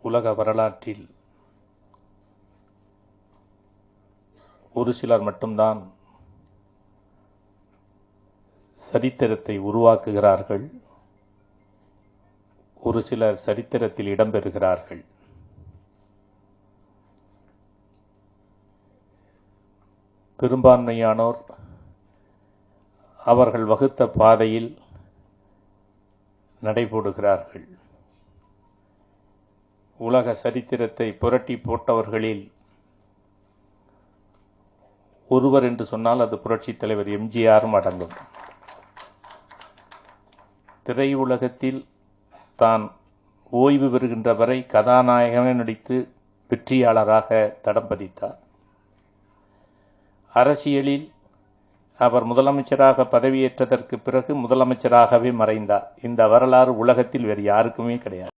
உலக வரலாற்றில் ஒரு சிலர் மட்டும்தான் சரித்திரத்தை உருவாக்குகிறார்கள், ஒரு சிலர் சரித்திரத்தில் இடம்பெறுகிறார்கள். பெரும்பான்மையானோர் அவர்கள் வகுத்த பாதையில் நடைபோடுகிறார்கள். உலக சரித்திரத்தை புரட்டி போட்டவர்களில் ஒருவர் என்று சொன்னால் அது புரட்சித் தலைவர் எம்ஜிஆரும் அடங்கும். திரையுலகத்தில் தான் ஓய்வு பெறுகின்ற வரை கதாநாயகனை நடித்து வெற்றியாளராக தடம் பதித்தார். அரசியலில் அவர் முதலமைச்சராக பதவியேற்றதற்கு பிறகு முதலமைச்சராகவே மறைந்தார். இந்த வரலாறு உலகத்தில் வேறு யாருக்குமே கிடையாது.